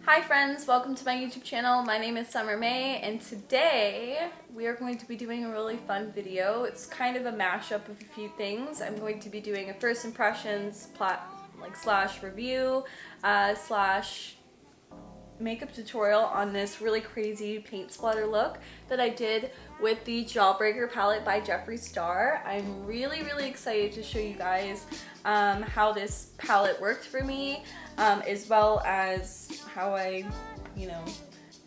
Hi friends, welcome to my YouTube channel. My name is Summer May and today we are going to be doing a really fun video. It's kind of a mashup of a few things. I'm going to be doing a first impressions slash review slash makeup tutorial on this really crazy paint splatter look that I did with the Jawbreaker palette by Jeffree Star. I'm really excited to show you guys how this palette worked for me, as well as how I,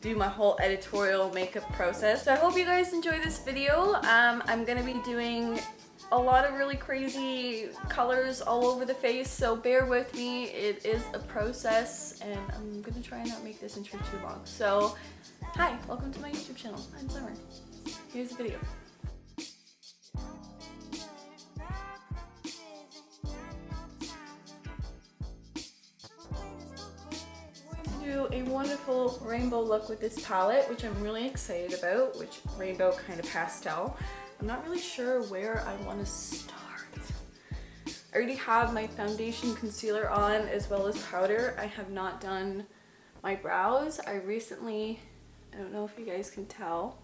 do my whole editorial makeup process. So I hope you guys enjoy this video. I'm gonna be doing a lot of really crazy colors all over the face, so bear with me. It is a process and I'm gonna try and not make this intro too long. So hi, welcome to my YouTube channel. I'm Summer. Here's the video. Do a wonderful rainbow look with this palette, which I'm really excited about, which rainbow kind of pastel. I'm not really sure where I want to start. I already have my foundation concealer on as well as powder. I have not done my brows. I don't know if you guys can tell,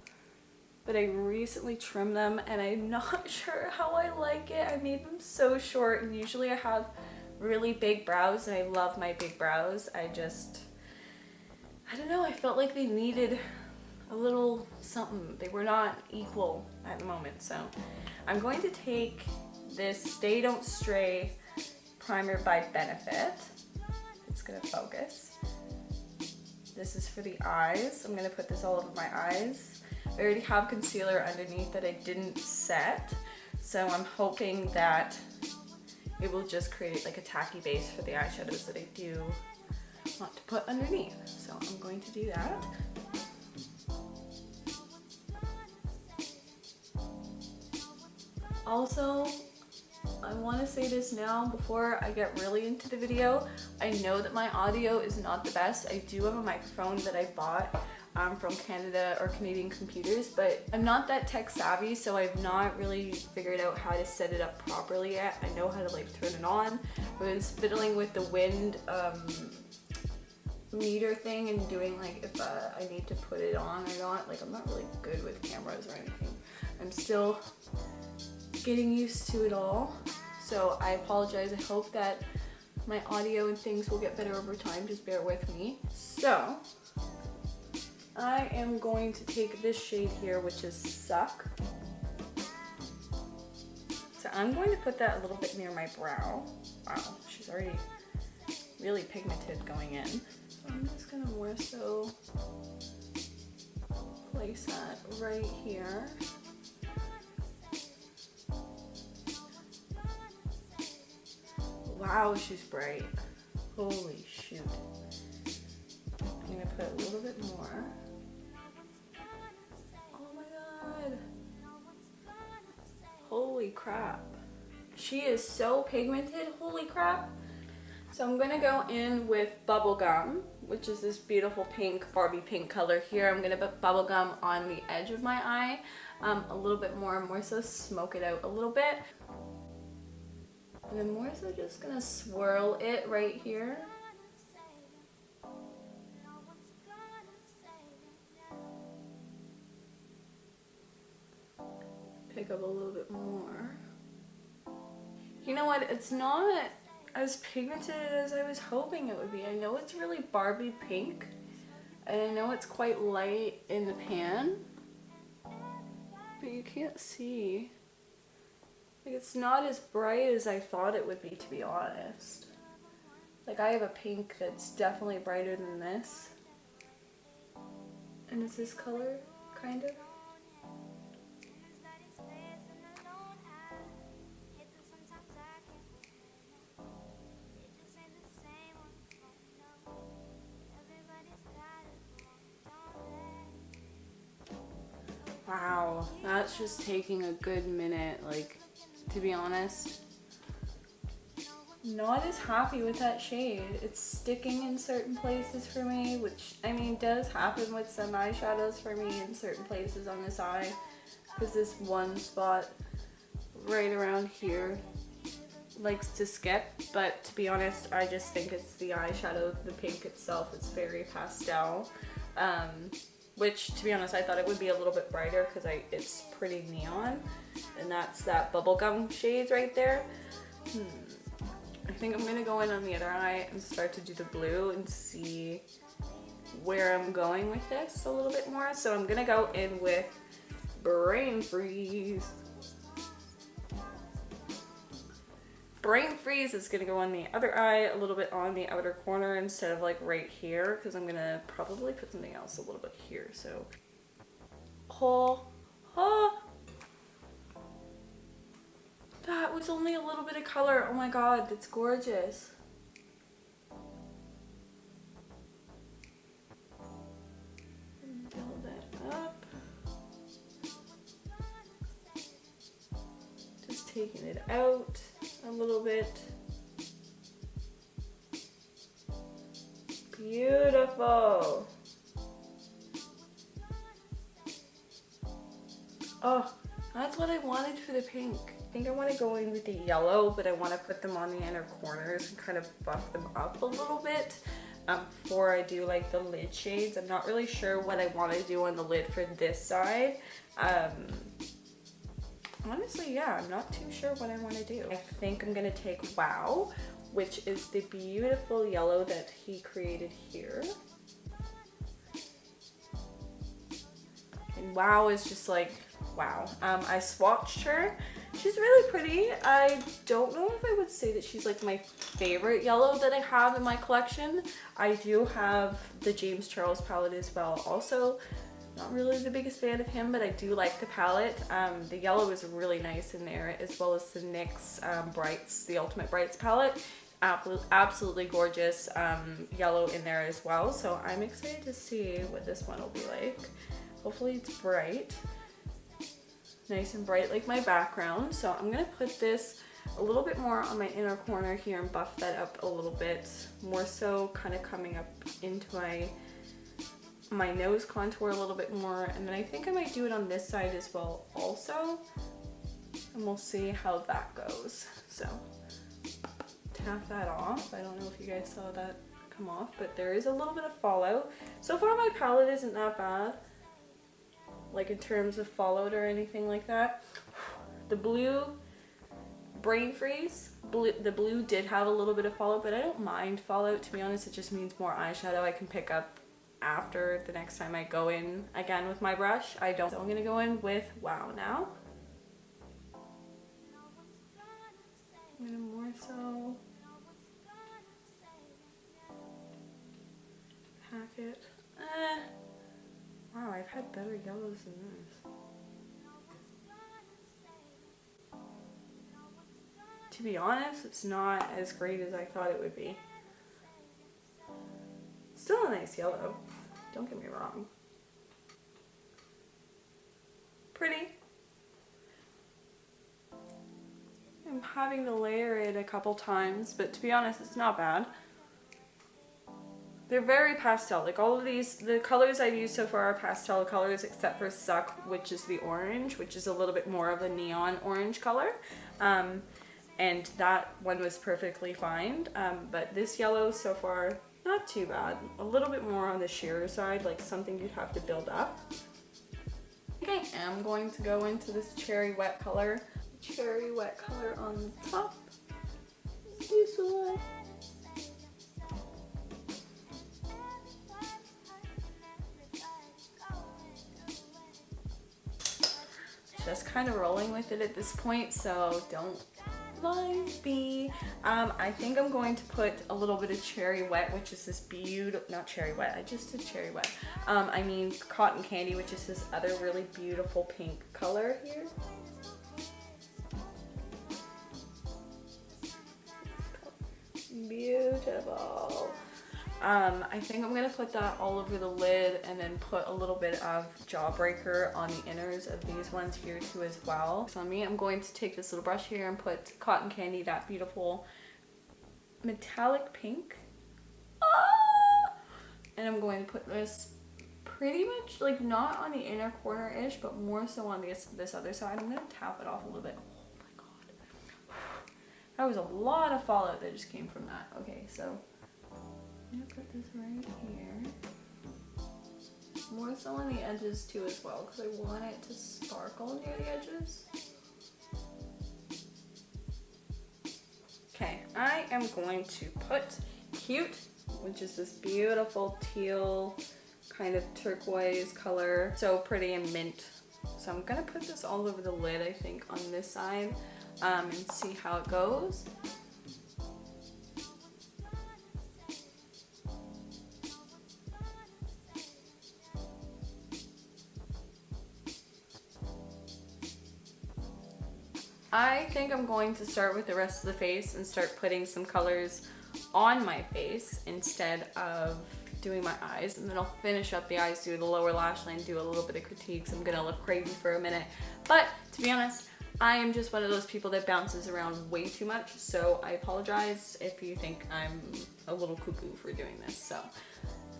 but I recently trimmed them and I'm not sure how I like it. I made them so short and usually I have really big brows and I love my big brows. I don't know, I felt like they needed a little something. They were not equal at the moment. So I'm going to take this Stay Don't Stray primer by Benefit. It's gonna focus. This is for the eyes. I'm gonna put this all over my eyes. I already have concealer underneath that I didn't set, so I'm hoping that it will just create like a tacky base for the eyeshadows that I do want to put underneath. So I'm going to do that. Also, I want to say this now before I get really into the video. I know that my audio is not the best. I do have a microphone that I bought from Canada or Canadian Computers, but I'm not that tech savvy, so I've not really figured out how to set it up properly yet. I know how to like turn it on. I was fiddling with the wind meter thing and doing like if I need to put it on or not. Like, I'm not really good with cameras or anything. I'm still getting used to it all, so I apologize. I hope that my audio and things will get better over time. Just bear with me. So I am going to take this shade here, which is Suck. So I'm going to put that a little bit near my brow. Wow, she's already really pigmented going in. So I'm just gonna more so place that right here. Wow, she's bright. Holy shoot. I'm gonna put a little bit more. Oh my god. Holy crap. She is so pigmented, holy crap. So I'm gonna go in with Bubblegum, which is this beautiful pink, Barbie pink color here. I'm gonna put Bubblegum on the edge of my eye, a little bit more so smoke it out a little bit. And then more so just gonna swirl it right here. Pick up a little bit more. You know what, it's not as pigmented as I was hoping it would be. I know it's really Barbie pink, and I know it's quite light in the pan, but you can't see. Like, it's not as bright as I thought it would be, to be honest. Like, I have a pink that's definitely brighter than this. And it's this color, kind of. Wow, that's just taking a good minute, like, to be honest. Not as happy with that shade. It's sticking in certain places for me, which, I mean, does happen with some eyeshadows for me in certain places on this eye. Because this one spot right around here likes to skip, but to be honest, I just think it's the eyeshadow. The pink itself is very pastel, which to be honest, I thought it would be a little bit brighter because it's pretty neon, and that's that bubblegum shades right there. I think I'm gonna go in on the other eye and start to do the blue and see where I'm going with this a little bit more. So I'm gonna go in with Brain Freeze. Brain Freeze is gonna go on the other eye, a little bit on the outer corner instead of like right here, because I'm gonna probably put something else a little bit here. So, that was only a little bit of color. Oh my god, that's gorgeous. Build that up. Just taking it out a little bit. Beautiful. Oh, that's what I wanted for the pink. I think I want to go in with the yellow, but I want to put them on the inner corners and kind of buff them up a little bit before I do like the lid shades. I'm not really sure what I want to do on the lid for this side. Honestly, yeah, I'm not too sure what I want to do. I think I'm going to take Wow, which is the beautiful yellow that he created here. And Wow is just like, wow. I swatched her. She's really pretty. I don't know if I would say that she's like my favorite yellow that I have in my collection. I do have the James Charles palette as well. Also, not really the biggest fan of him, but I do like the palette. The yellow is really nice in there, as well as the NYX Brights, the Ultimate Brights palette. Absolutely gorgeous yellow in there as well. So I'm excited to see what this one will be like. Hopefully it's bright. Nice and bright like my background. So I'm gonna put this a little bit more on my inner corner here and buff that up a little bit more, so kind of coming up into my nose contour a little bit more, and then I think I might do it on this side as well also, and we'll see how that goes. So tap that off. I don't know if you guys saw that come off, but there is a little bit of fallout. So far my palette isn't that bad, like in terms of fallout or anything like that. The blue Brain Freeze, the blue did have a little bit of fallout, but I don't mind fallout, to be honest. It just means more eyeshadow I can pick up after the next time I go in again with my brush. So I'm gonna go in with Wow now. I'm gonna more so pack it. Wow, I've had better yellows than this. To be honest, it's not as great as I thought it would be. Still a nice yellow, don't get me wrong. Pretty. I'm having to layer it a couple times, but to be honest, it's not bad. They're very pastel. Like all of these, the colors I've used so far are pastel colors, except for Suck, which is the orange, which is a little bit more of a neon orange color. And that one was perfectly fine. But this yellow so far, not too bad. A little bit more on the sheerer side, like something you'd have to build up. Okay, I'm going to go into this cherry wet color. Cherry wet color on the top. This one. Just kind of rolling with it at this point, so don't mind me. I think I'm going to put a little bit of cherry wet, which is this beautiful, not cherry wet, I just did cherry wet. I mean cotton candy, which is this other really beautiful pink color here. Beautiful. I think I'm gonna put that all over the lid and then put a little bit of Jawbreaker on the inners of these ones here too as well. So on me, I'm going to take this little brush here and put Cotton Candy, that beautiful metallic pink. And I'm going to put this pretty much like not on the inner corner-ish, but more so on this other side. I'm gonna tap it off a little bit. Oh my god. That was a lot of fallout that just came from that. Okay, so I'm gonna put this right here. More so on the edges too as well, because I want it to sparkle near the edges. Okay, I am going to put Cute, which is this beautiful teal kind of turquoise color. So pretty and mint. So I'm gonna put this all over the lid, I think, on this side, and see how it goes. I think I'm going to start with the rest of the face and start putting some colors on my face instead of doing my eyes, and then I'll finish up the eyes, do the lower lash line, do a little bit of critiques. I'm gonna look crazy for a minute, but to be honest, I am just one of those people that bounces around way too much, so I apologize if you think I'm a little cuckoo for doing this. So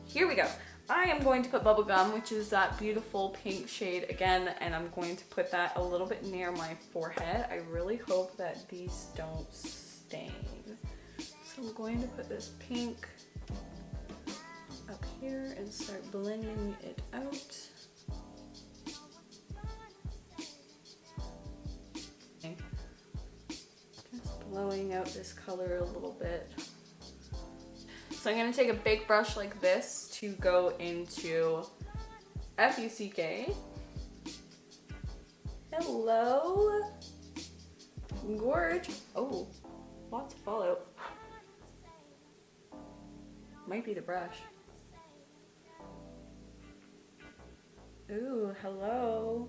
here we go. I am going to put bubblegum, which is that beautiful pink shade again, and I'm going to put that a little bit near my forehead. I really hope that these don't stain. So I'm going to put this pink up here and start blending it out. Okay. Just blowing out this color a little bit. So I'm going to take a big brush like this to go into F-U-C-K. Hello. Gorge. Oh, lots of fallout. Might be the brush. Ooh, hello.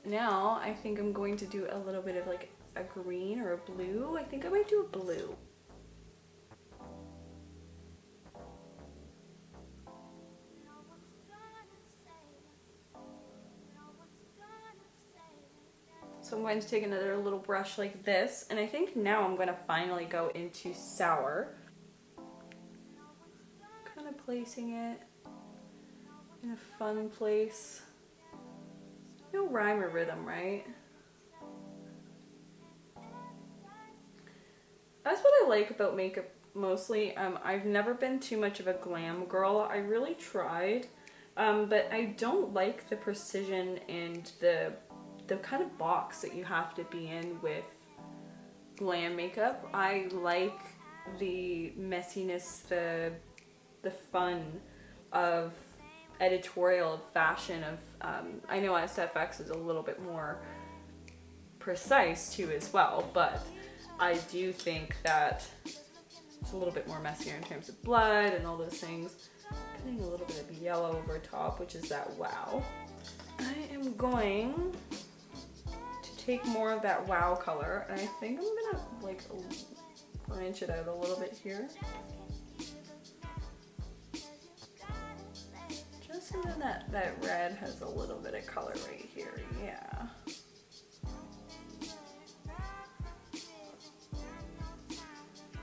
Now I think I'm going to do a little bit of like a green or a blue. I think I might do a blue. So I'm going to take another little brush like this, and I think now I'm going to finally go into sour. Kind of placing it in a fun place. No rhyme or rhythm, right? That's what I like about makeup mostly. I've never been too much of a glam girl. I really tried, but I don't like the precision and the kind of box that you have to be in with glam makeup. I like the messiness, the fun of editorial, of fashion, of I know SFX is a little bit more precise too as well, but I do think that it's a little bit more messier in terms of blood and all those things. Putting a little bit of yellow over top, which is that wow. I am going to take more of that wow color, and I think I'm gonna like branch it out a little bit here. Just so then that red has a little bit of color right here, yeah.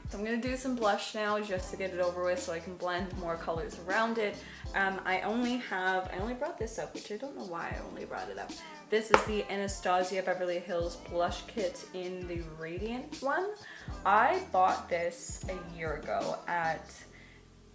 So I'm going to do some blush now just to get it over with so I can blend more colors around it. I only brought this up, which I don't know why I only brought it up. This is the Anastasia Beverly Hills blush kit in the Radiant one. I bought this a year ago at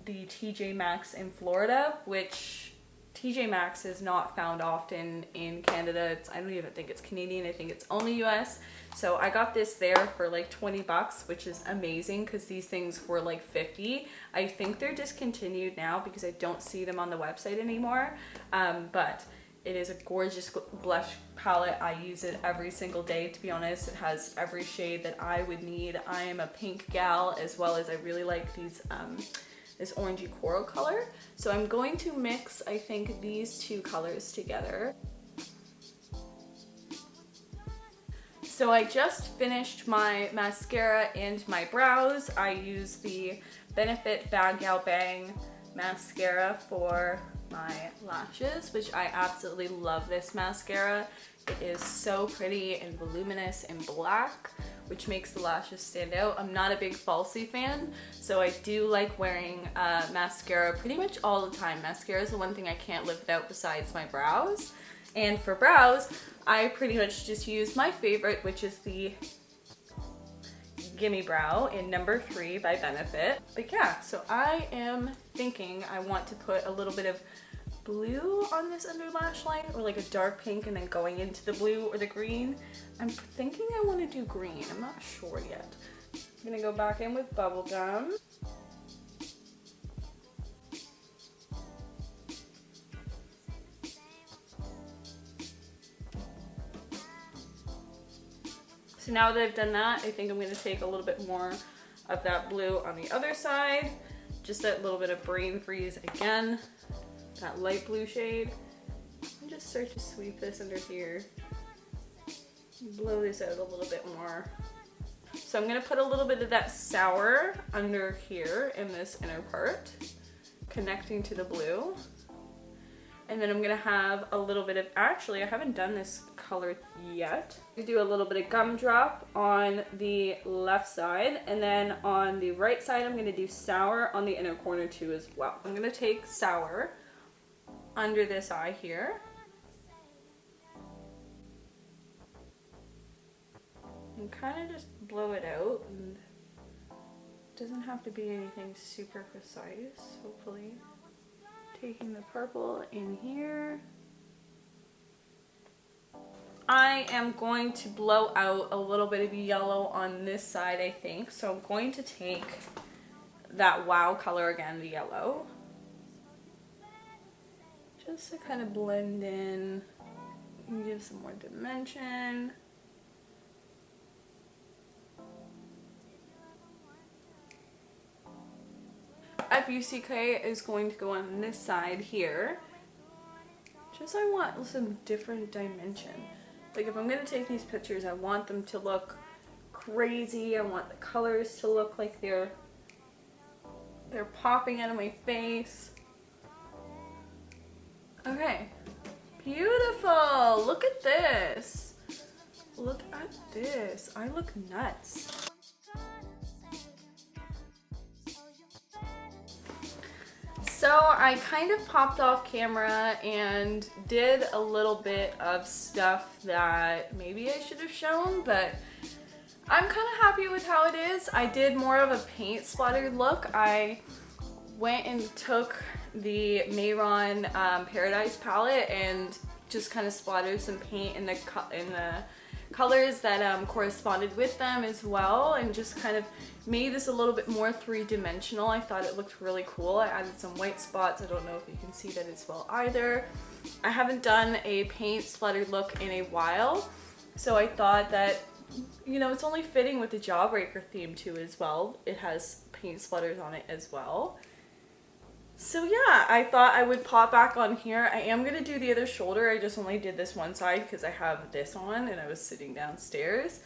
the TJ Maxx in Florida, which TJ Maxx is not found often in Canada. I don't even think it's Canadian. I think it's only US. So I got this there for like 20 bucks, which is amazing because these things were like 50. I think they're discontinued now because I don't see them on the website anymore. But it is a gorgeous blush palette. I use it every single day, to be honest. It has every shade that I would need. I am a pink gal, as well as I really like these this orangey coral color. So I'm going to mix, I think, these two colors together. So I just finished my mascara and my brows. I use the Benefit Bad Gal Bang mascara for my lashes, which I absolutely love this mascara. It is so pretty and voluminous and black, which makes the lashes stand out. I'm not a big falsie fan, so I do like wearing mascara pretty much all the time. Mascara is the one thing I can't live without besides my brows. And for brows, I pretty much just use my favorite, which is the Gimme Brow in number 3 by Benefit. But yeah, so I am thinking I want to put a little bit of blue on this under lash line, or like a dark pink and then going into the blue or the green. I'm thinking I want to do green. I'm not sure yet. I'm gonna go back in with bubble gum. So now that I've done that, I think I'm going to take a little bit more of that blue on the other side. Just that little bit of brain freeze again, that light blue shade. And just start to sweep this under here. Blow this out a little bit more. So I'm going to put a little bit of that sour under here in this inner part, connecting to the blue. And then I'm gonna have a little bit of, actually I haven't done this color yet. I do a little bit of gumdrop on the left side, and then on the right side I'm gonna do sour on the inner corner too as well. I'm gonna take sour under this eye here. And kind of just blow it out, and it doesn't have to be anything super precise, hopefully. Taking the purple in here. I am going to blow out a little bit of yellow on this side, I think. So I'm going to take that Wow color again, the yellow. Just to kind of blend in and give some more dimension. FUCK is going to go on this side here. Just I want some different dimension. Like if I'm going to take these pictures, I want them to look crazy. I want the colors to look like they're popping out of my face. Okay, beautiful. Look at this. Look at this. I look nuts. So I kind of popped off camera and did a little bit of stuff that maybe I should have shown, but I'm kind of happy with how it is. I did more of a paint splattered look. I went and took the Mayron Paradise palette and just kind of splattered some paint in the colors that corresponded with them as well, and just kind of made this a little bit more three-dimensional. I thought it looked really cool. I added some white spots. I don't know if you can see that as well either. I haven't done a paint splattered look in a while, so I thought that, you know, it's only fitting with the Jawbreaker theme too as well. It has paint splatters on it as well. So yeah, I thought I would pop back on here. I am going to do the other shoulder. I just only did this one side because I have this on and I was sitting downstairs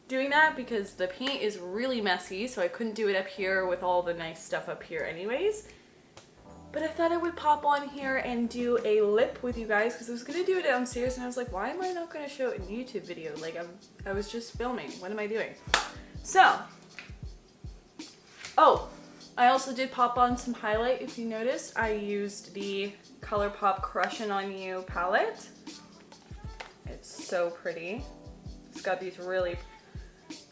doing that because the paint is really messy, so I couldn't do it up here with all the nice stuff up here anyways. But I thought I would pop on here and do a lip with you guys because I was going to do it downstairs and I was like, why am I not going to show it in a YouTube video? Like, I was just filming. What am I doing? So, oh, I also did pop on some highlight. If you noticed, I used the ColourPop Crushin' On You palette. It's so pretty. It's got these really...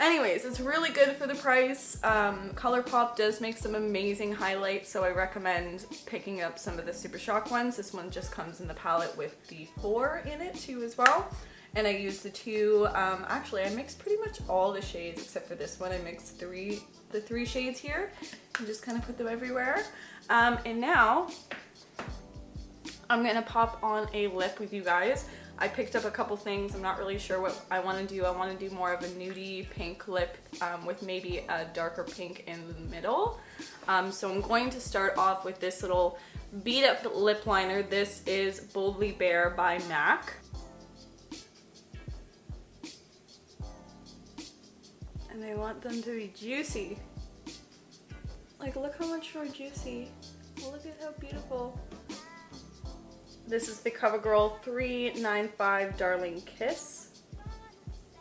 Anyways, it's really good for the price. ColourPop does make some amazing highlights, so I recommend picking up some of the Super Shock ones. This one just comes in the palette with the 4 in it too as well. And I used the 2, actually I mixed pretty much all the shades except for this one. I mixed the 3 shades here and just kind of put them everywhere. And now I'm gonna pop on a lip with you guys. I picked up a couple things. I'm not really sure what I want to do. I want to do more of a nudie pink lip with maybe a darker pink in the middle. So I'm going to start off with this little beat up lip liner. This is Boldly Bare by MAC. And I want them to be juicy. Like, look how much more juicy. Look at how beautiful. This is the CoverGirl 395 Darling Kiss.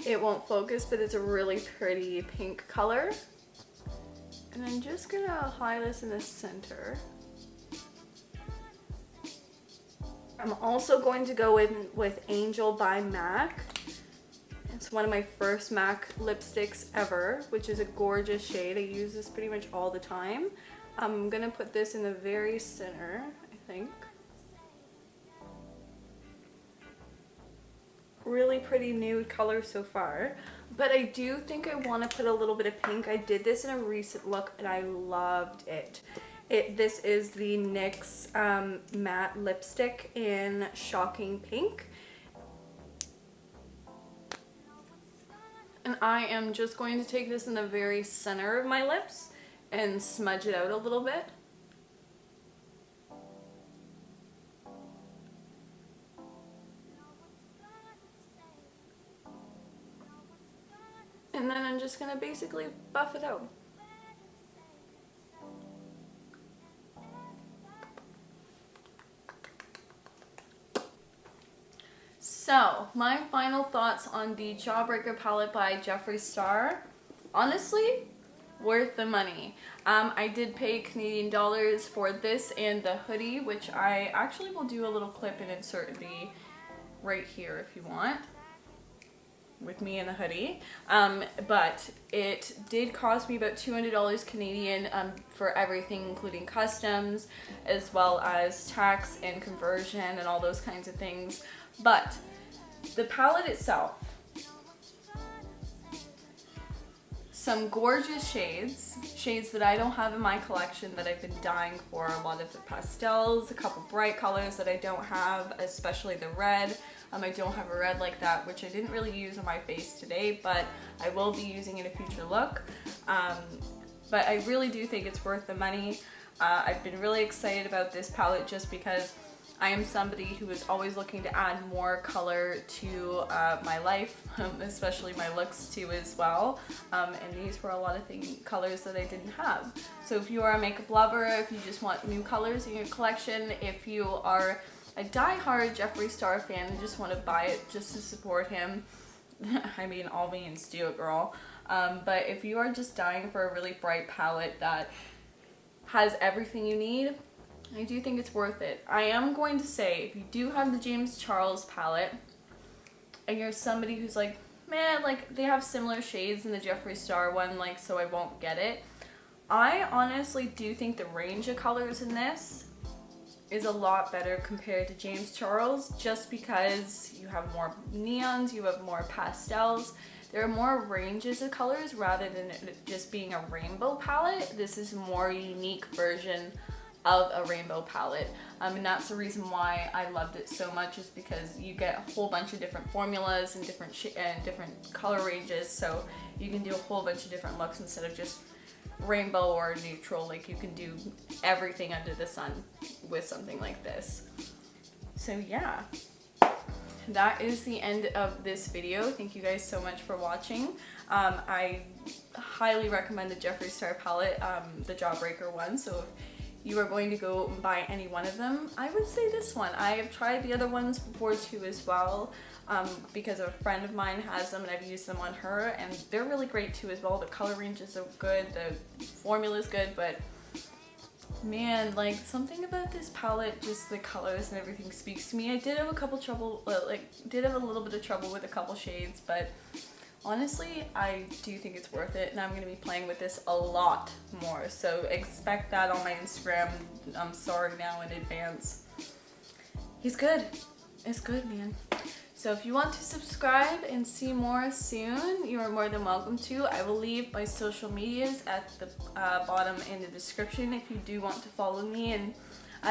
It won't focus, but it's a really pretty pink color. And I'm just gonna apply this in the center. I'm also going to go in with Angel by MAC. It's one of my first MAC lipsticks ever, which is a gorgeous shade. I use this pretty much all the time. I'm gonna put this in the very center, I think. Really pretty nude color so far, but I do think I want to put a little bit of pink. I did this in a recent look and I loved it. This is the NYX matte lipstick in Shocking Pink. And I am just going to take this in the very center of my lips and smudge it out a little bit. And then I'm just going to basically buff it out. So, my final thoughts on the Jawbreaker palette by Jeffree Star. Honestly, worth the money. I did pay Canadian dollars for this and the hoodie, which I actually will do a little clip and insert the right here if you want, with me in the hoodie. But it did cost me about $200 Canadian for everything, including customs, as well as tax and conversion and all those kinds of things. But the palette itself, some gorgeous shades that I don't have in my collection that I've been dying for. A lot of the pastels, a couple bright colors that I don't have, especially the red. I don't have a red like that, which I didn't really use on my face today, but I will be using in a future look. But I really do think it's worth the money. I've been really excited about this palette just because I am somebody who is always looking to add more color to my life, especially my looks too as well. And these were a lot of colors that I didn't have. So if you are a makeup lover, if you just want new colors in your collection, if you are a die-hard Jeffree Star fan and just want to buy it just to support him, I mean, all means do it, girl. But if you are just dying for a really bright palette that has everything you need, I do think it's worth it. I am going to say, if you do have the James Charles palette, and you're somebody who's like, man, like, they have similar shades in the Jeffree Star one, like, so I won't get it. I honestly do think the range of colors in this is a lot better compared to James Charles, just because you have more neons, you have more pastels. There are more ranges of colors rather than it just being a rainbow palette. This is a more unique version of a rainbow palette, and that's the reason why I loved it so much, is because you get a whole bunch of different formulas and different color ranges, so you can do a whole bunch of different looks instead of just rainbow or neutral. Like, you can do everything under the sun with something like this. So yeah, that is the end of this video. Thank you guys so much for watching. I highly recommend the Jeffree Star palette, the Jawbreaker one. So if you are going to go and buy any one of them, I would say this one. I have tried the other ones before too as well, because a friend of mine has them and I've used them on her, and they're really great too as well. The color ranges are good, the formula is good, but man, like, something about this palette, just the colors and everything speaks to me. I did have a little bit of trouble with a couple shades, but honestly, I do think it's worth it, and I'm going to be playing with this a lot more, so expect that on my Instagram. I'm sorry now in advance. He's good. It's good, man. So if you want to subscribe and see more soon, you are more than welcome to. I will leave my social medias at the bottom in the description if you do want to follow me and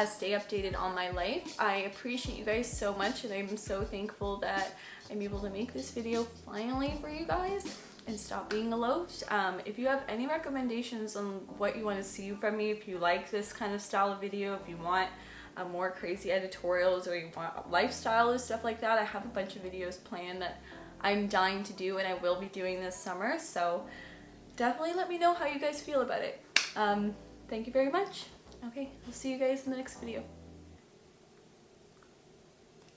stay updated on my life. I appreciate you guys so much, and I'm so thankful that I'm able to make this video finally for you guys and stop being alone. If you have any recommendations on what you want to see from me, if you like this kind of style of video, if you want more crazy editorials, or you want lifestyle or stuff like that, I have a bunch of videos planned that I'm dying to do and I will be doing this summer, so definitely let me know how you guys feel about it. Thank you very much. Okay, I'll see you guys in the next video.